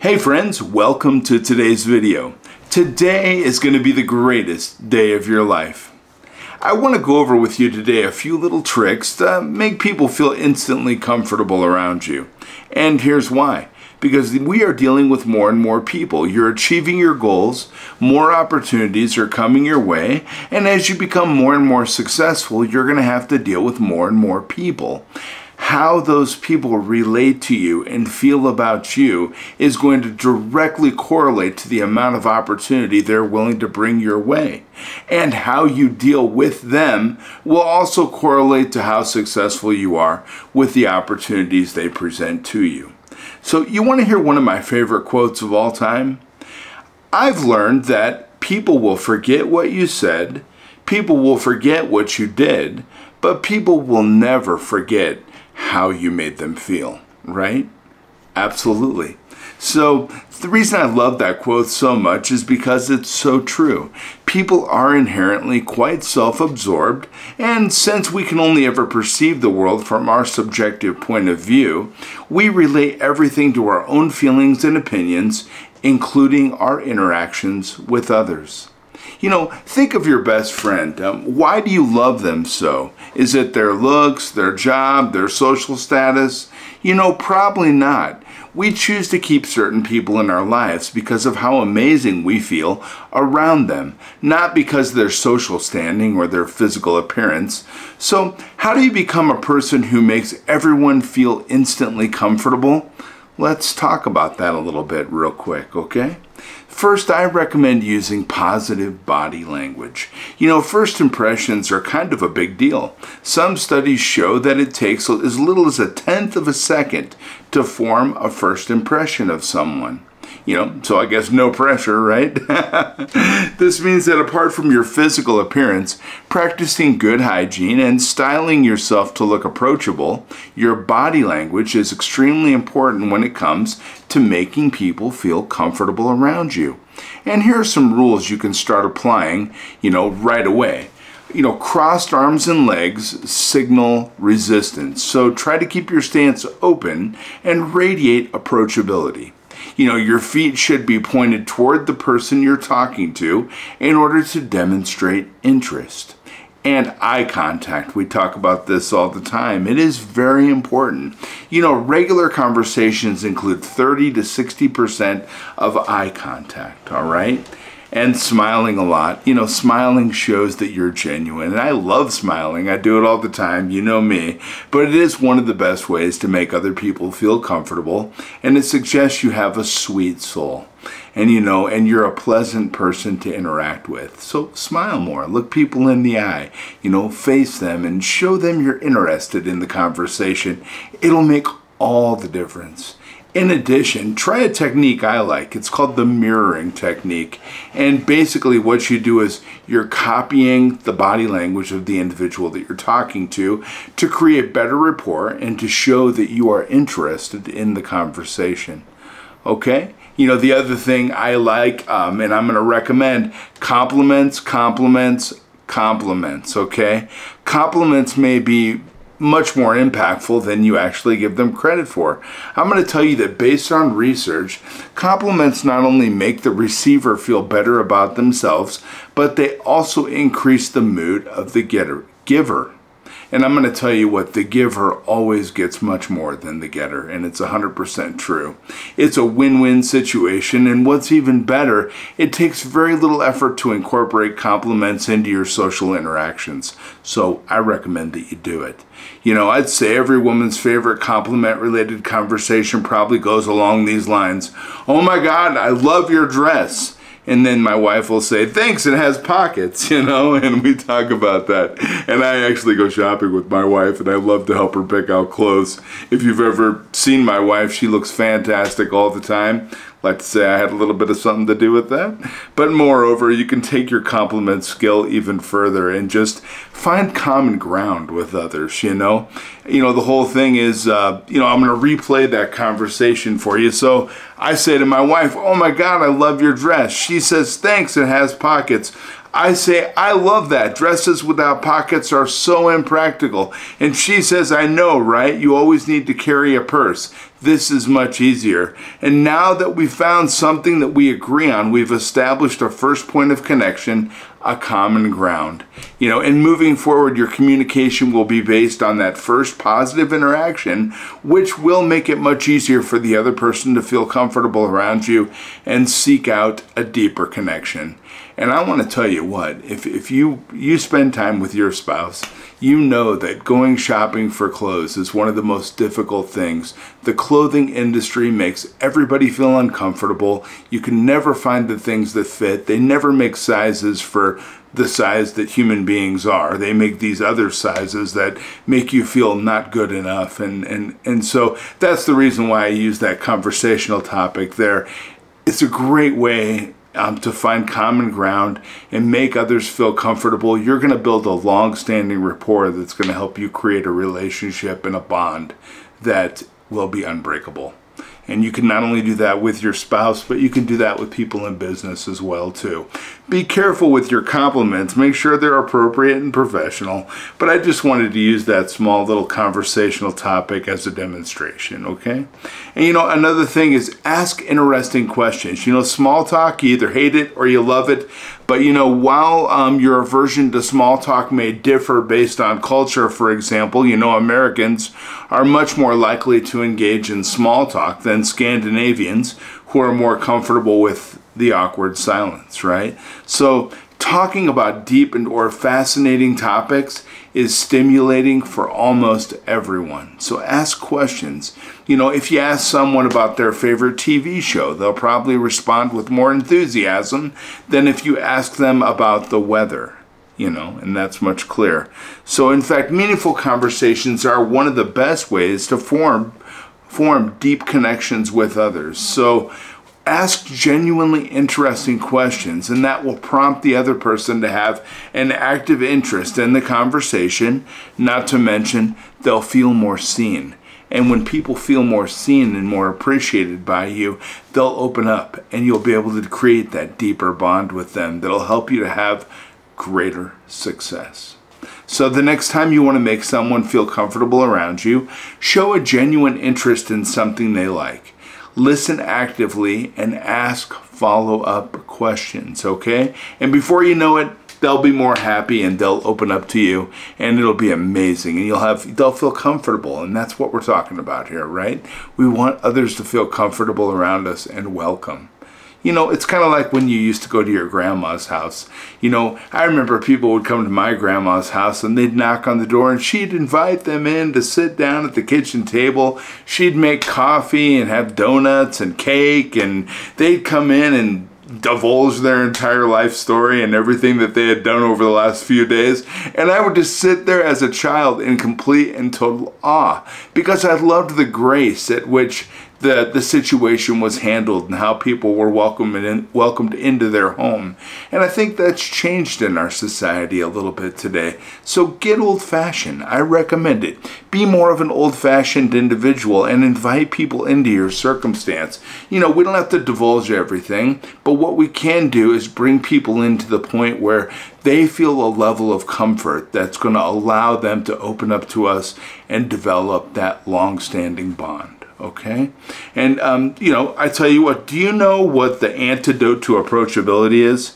Hey friends, welcome to today's video. Today is going to be the greatest day of your life. I want to go over with you today a few little tricks to make people feel instantly comfortable around you. And here's why. Because we are dealing with more and more people. You're achieving your goals, more opportunities are coming your way, and as you become more and more successful, you're going to have to deal with more and more people. How those people relate to you and feel about you is going to directly correlate to the amount of opportunity they're willing to bring your way. And how you deal with them will also correlate to how successful you are with the opportunities they present to you. So you want to hear one of my favorite quotes of all time? I've learned that people will forget what you said, people will forget what you did, but people will never forget how you made them feel, right? Absolutely. So the reason I love that quote so much is because it's so true. People are inherently quite self-absorbed, and since we can only ever perceive the world from our subjective point of view, we relate everything to our own feelings and opinions, including our interactions with others. You know, think of your best friend. Why do you love them so? Is it their looks, their job, their social status? You know, probably not. We choose to keep certain people in our lives because of how amazing we feel around them, not because of their social standing or their physical appearance. So, how do you become a person who makes everyone feel instantly comfortable? Let's talk about that a little bit real quick, okay? First, I recommend using positive body language. You know, first impressions are kind of a big deal. Some studies show that it takes as little as 1/10 of a second to form a first impression of someone. You know, so I guess no pressure, right? This means that apart from your physical appearance, practicing good hygiene and styling yourself to look approachable, your body language is extremely important when it comes to making people feel comfortable around you. And here are some rules you can start applying, you know, right away. You know, crossed arms and legs signal resistance. So try to keep your stance open and radiate approachability. You know, your feet should be pointed toward the person you're talking to in order to demonstrate interest. And eye contact, we talk about this all the time. It is very important. You know, regular conversations include 30 to 60% of eye contact, all right? And smiling a lot. You know, smiling shows that you're genuine. And I love smiling. I do it all the time. You know me. But it is one of the best ways to make other people feel comfortable. And it suggests you have a sweet soul. And you know, and you're a pleasant person to interact with. So smile more. Look people in the eye. You know, face them and show them you're interested in the conversation. It'll make all the difference. In addition, try a technique I like. It's called the mirroring technique. And basically what you do is you're copying the body language of the individual that you're talking to create better rapport and to show that you are interested in the conversation. Okay? You know, the other thing I like, and I'm going to recommend, compliments, compliments, compliments, okay? Compliments may be much more impactful than you actually give them credit for. I'm going to tell you that based on research, compliments not only make the receiver feel better about themselves, but they also increase the mood of the giver. And I'm going to tell you what, the giver always gets much more than the getter, and it's 100% true. It's a win-win situation, and what's even better, it takes very little effort to incorporate compliments into your social interactions. So I recommend that you do it. You know, I'd say every woman's favorite compliment-related conversation probably goes along these lines. Oh my God, I love your dress. And then my wife will say, thanks, it has pockets, you know, and we talk about that. And I actually go shopping with my wife, and I love to help her pick out clothes. If you've ever seen my wife, she looks fantastic all the time. I'd like to say I had a little bit of something to do with that. But moreover, you can take your compliment skill even further and just find common ground with others, you know. You know, the whole thing is, you know, I'm going to replay that conversation for you. So I say to my wife, oh my God, I love your dress. She says, thanks, it has pockets. I say, I love that. Dresses without pockets are so impractical. And she says, I know, right? You always need to carry a purse. This is much easier. And now that we've found something that we agree on, we've established a first point of connection, a common ground. And moving forward, your communication will be based on that first positive interaction, which will make it much easier for the other person to feel comfortable around you and seek out a deeper connection. And I want to tell you what, if you spend time with your spouse, you know that going shopping for clothes is one of the most difficult things. The clothing industry makes everybody feel uncomfortable. You can never find the things that fit. They never make sizes for the size that human beings are. They make these other sizes that make you feel not good enough. And so that's the reason why I use that conversational topic there. It's a great way to find common ground and make others feel comfortable. You're going to build a long-standing rapport that's going to help you create a relationship and a bond that will be unbreakable. And you can not only do that with your spouse, but you can do that with people in business as well too. Be careful with your compliments. Make sure they're appropriate and professional. But I just wanted to use that small little conversational topic as a demonstration, okay? And another thing is ask interesting questions. Small talk, you either hate it or you love it. But while your aversion to small talk may differ based on culture, for example, Americans are much more likely to engage in small talk than Scandinavians, who are more comfortable with the awkward silence, right? So talking about deep or fascinating topics is stimulating for almost everyone. So ask questions. If you ask someone about their favorite TV show, they'll probably respond with more enthusiasm than if you ask them about the weather, and that's much clearer. So in fact, meaningful conversations are one of the best ways to form deep connections with others. So ask genuinely interesting questions, and that will prompt the other person to have an active interest in the conversation. Not to mention, they'll feel more seen. And when people feel more seen and more appreciated by you, they'll open up, and you'll be able to create that deeper bond with them that'll help you to have greater success. So the next time you want to make someone feel comfortable around you, show a genuine interest in something they like. Listen actively and ask follow-up questions, okay? And before you know it, they'll be more happy and they'll open up to you, and it'll be amazing, and they'll feel comfortable, and that's what we're talking about here, right? We want others to feel comfortable around us and welcome. It's kind of like when you used to go to your grandma's house. I remember people would come to my grandma's house and they'd knock on the door and she'd invite them in to sit down at the kitchen table. She'd make coffee and have donuts and cake, and they'd come in and divulge their entire life story and everything that they had done over the last few days. And I would just sit there as a child in complete and total awe, because I loved the grace at which the situation was handled and how people were welcomed into their home. And I think that's changed in our society a little bit today. So get old-fashioned. I recommend it. Be more of an old-fashioned individual and invite people into your circumstance. We don't have to divulge everything, but what we can do is bring people into the point where they feel a level of comfort that's going to allow them to open up to us and develop that long-standing bond. Okay? And, I tell you what, do you know what the antidote to approachability is?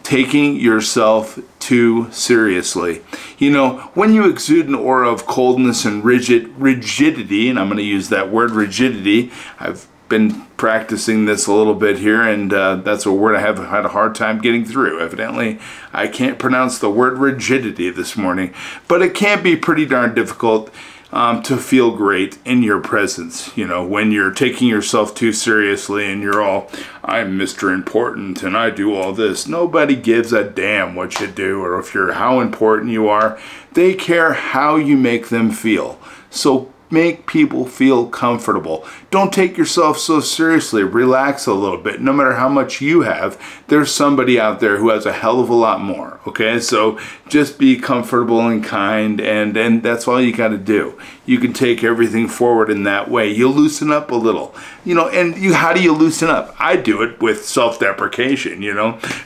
Taking yourself too seriously. When you exude an aura of coldness and rigidity, and I'm going to use that word, rigidity. I've been practicing this a little bit here, and that's a word I have had a hard time getting through. Evidently, I can't pronounce the word rigidity this morning, but it can be pretty darn difficult to feel great in your presence, when you're taking yourself too seriously and you're all, I'm Mr. Important and I do all this. Nobody gives a damn what you do or how important you are. They care how you make them feel. So make people feel comfortable. Don't take yourself so seriously. Relax a little bit. No matter how much you have, there's somebody out there who has a hell of a lot more, okay? So just be comfortable and kind, and that's all you got to do. you can take everything forward in that way. You loosen up a little, and how do you loosen up? I do it with self-deprecation,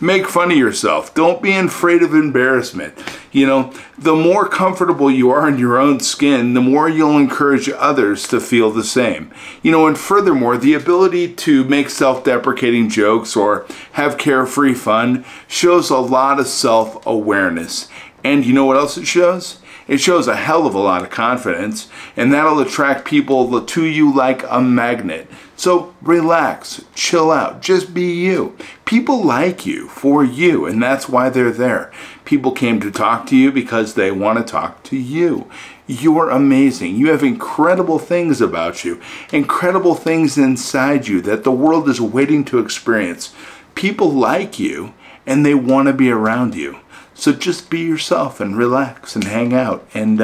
make fun of yourself. Don't be afraid of embarrassment. The more comfortable you are in your own skin, the more you'll encourage others to feel the same. And furthermore, the ability to make self-deprecating jokes or have carefree fun shows a lot of self-awareness. And you know what else it shows? It shows a hell of a lot of confidence, and that'll attract people to you like a magnet. So relax, chill out, just be you. People like you for you, and that's why they're there. People came to talk to you because they want to talk to you. You're amazing. You have incredible things about you, incredible things inside you that the world is waiting to experience. People like you, and they want to be around you. So just be yourself and relax and hang out and,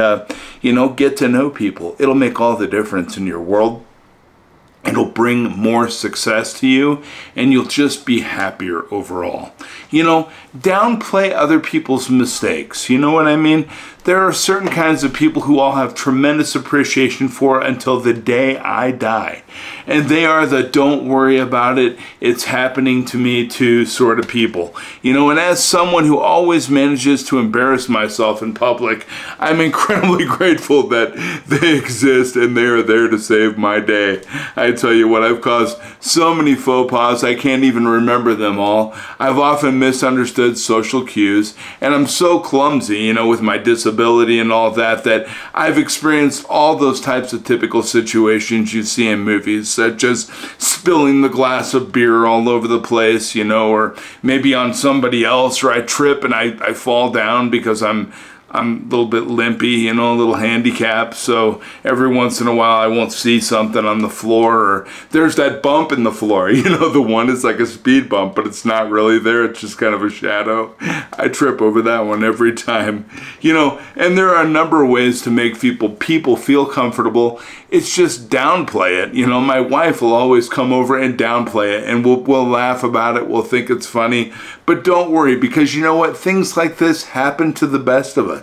get to know people. It'll make all the difference in your world. It'll bring more success to you, and you'll just be happier overall. Downplay other people's mistakes. You know what I mean? There are certain kinds of people who I'll have tremendous appreciation for until the day I die. And they are the don't worry about it, it's happening to me too sort of people. And as someone who always manages to embarrass myself in public, I'm incredibly grateful that they exist and they are there to save my day. I tell you what, I've caused so many faux pas, I can't even remember them all. I've often misunderstood social cues, and I'm so clumsy, with my disability and all that I've experienced all those types of typical situations you see in movies, such as spilling the glass of beer all over the place, or maybe on somebody else, or I trip and I fall down because I'm a little bit limpy, a little handicapped, so every once in a while I won't see something on the floor, or there's that bump in the floor, the one is like a speed bump, but it's not really there, it's just kind of a shadow. I trip over that one every time, and there are a number of ways to make people feel comfortable. It's just downplay it. My wife will always come over and downplay it, and we'll laugh about it, we'll think it's funny, but don't worry, because you know what? Things like this happen to the best of us.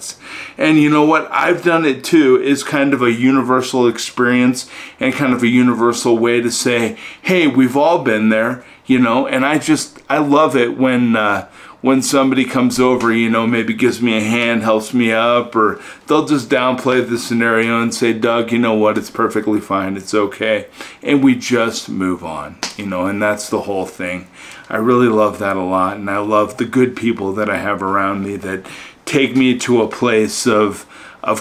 And you know what? I've done it too. It's kind of a universal experience and kind of a universal way to say, hey, we've all been there, and I love it when somebody comes over, maybe gives me a hand, helps me up, or they'll just downplay the scenario and say, Doug, you know what? It's perfectly fine. It's okay. And we just move on, and that's the whole thing. I really love that a lot, and I love the good people that I have around me that take me to a place of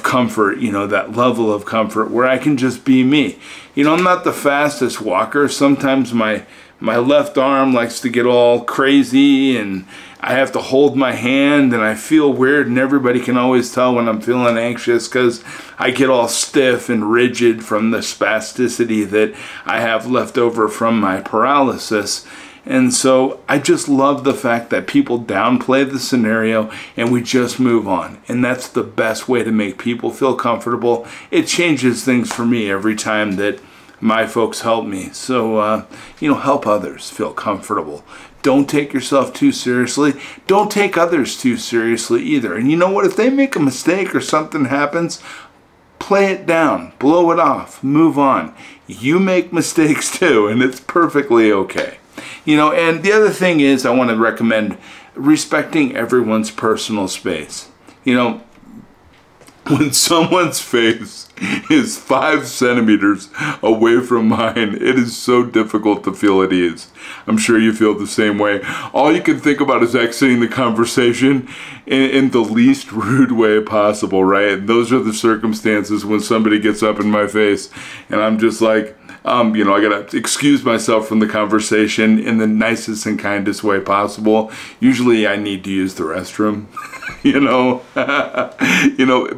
comfort, that level of comfort where I can just be me. I'm not the fastest walker. Sometimes my left arm likes to get all crazy and I have to hold my hand and I feel weird, and everybody can always tell when I'm feeling anxious because I get all stiff and rigid from the spasticity that I have left over from my paralysis. And so I just love the fact that people downplay the scenario and we just move on. And that's the best way to make people feel comfortable. It changes things for me every time that my folks help me. So, help others feel comfortable. Don't take yourself too seriously. Don't take others too seriously either. And you know what? If they make a mistake or something happens, play it down, blow it off, move on. You make mistakes too, and it's perfectly okay. And the other thing is, I want to recommend respecting everyone's personal space. When someone's face is 5 centimeters away from mine, it is so difficult to feel at ease. I'm sure you feel the same way. All you can think about is exiting the conversation in the least rude way possible, right? And those are the circumstances when somebody gets up in my face and I'm just like, I gotta excuse myself from the conversation in the nicest and kindest way possible. Usually I need to use the restroom,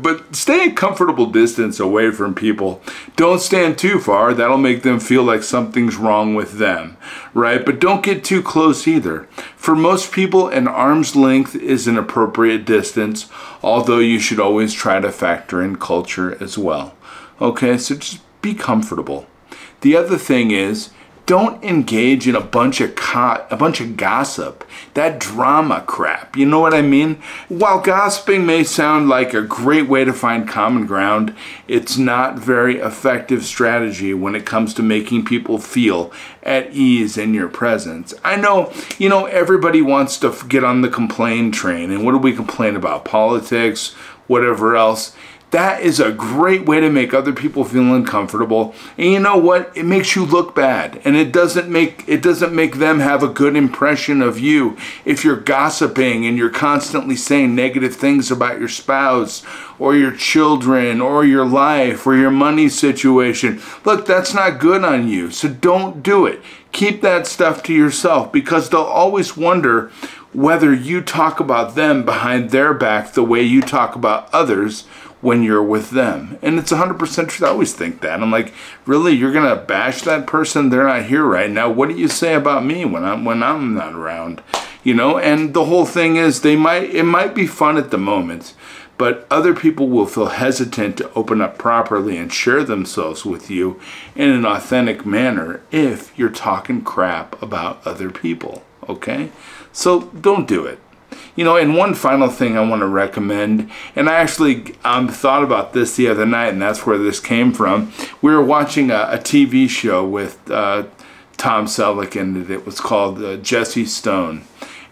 but stay a comfortable distance away from people. Don't stand too far. That'll make them feel like something's wrong with them, right? But don't get too close either. For most people, an arm's length is an appropriate distance, although you should always try to factor in culture as well. Okay, so just be comfortable. The other thing is, Don't engage in a bunch of gossip, that drama crap. You know what I mean? While gossiping may sound like a great way to find common ground, it's not very effective strategy when it comes to making people feel at ease in your presence. I know, everybody wants to get on the complain train, and what do we complain about? Politics, whatever else. That is a great way to make other people feel uncomfortable. And you know what? It makes you look bad. And it doesn't make them have a good impression of you if you're gossiping and you're constantly saying negative things about your spouse or your children or your life or your money situation. Look, that's not good on you. So don't do it. Keep that stuff to yourself, because they'll always wonder whether you talk about them behind their back the way you talk about others when you're with them. And it's 100% truth. I always think that. I'm like, really? You're gonna bash that person? They're not here right now. What do you say about me when I'm not around? And the whole thing is, it might be fun at the moment, but other people will feel hesitant to open up properly and share themselves with you in an authentic manner if you're talking crap about other people, okay? So don't do it. And one final thing I want to recommend, and I actually thought about this the other night, and that's where this came from. We were watching a TV show with Tom Selleck, and it was called Jesse Stone.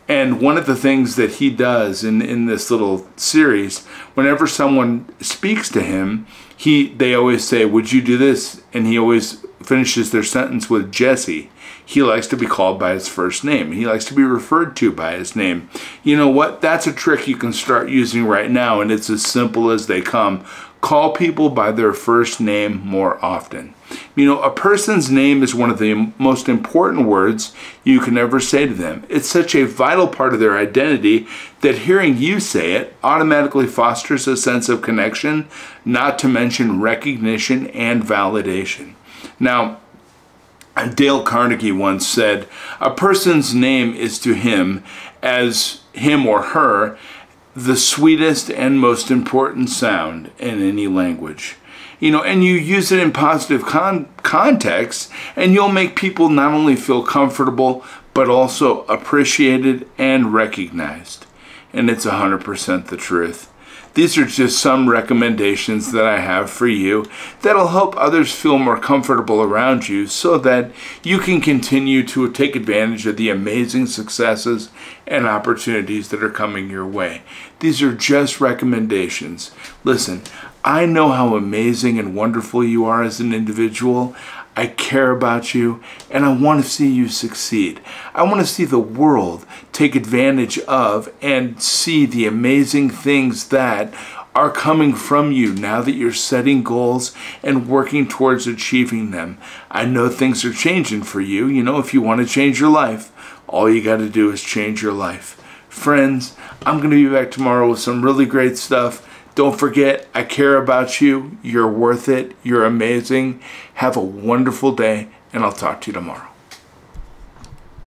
And one of the things that he does in this little series, whenever someone speaks to him, they always say, "Would you do this?" And he always finishes their sentence with Jesse. He likes to be called by his first name. He likes to be referred to by his name. You know what? That's a trick you can start using right now, and it's as simple as they come. Call people by their first name more often. A person's name is one of the most important words you can ever say to them. It's such a vital part of their identity that hearing you say it automatically fosters a sense of connection, not to mention recognition and validation. Now, Dale Carnegie once said, "A person's name is to him, as him or her, the sweetest and most important sound in any language." And you use it in positive context, and you'll make people not only feel comfortable, but also appreciated and recognized. And it's 100% the truth. These are just some recommendations that I have for you that'll help others feel more comfortable around you, so that you can continue to take advantage of the amazing successes and opportunities that are coming your way. These are just recommendations. Listen, I know how amazing and wonderful you are as an individual. I care about you, and I want to see you succeed. I want to see the world take advantage of and see the amazing things that are coming from you now that you're setting goals and working towards achieving them. I know things are changing for you. If you want to change your life, all you got to do is change your life. Friends, I'm going to be back tomorrow with some really great stuff. Don't forget, I care about you. You're worth it. You're amazing. Have a wonderful day, and I'll talk to you tomorrow.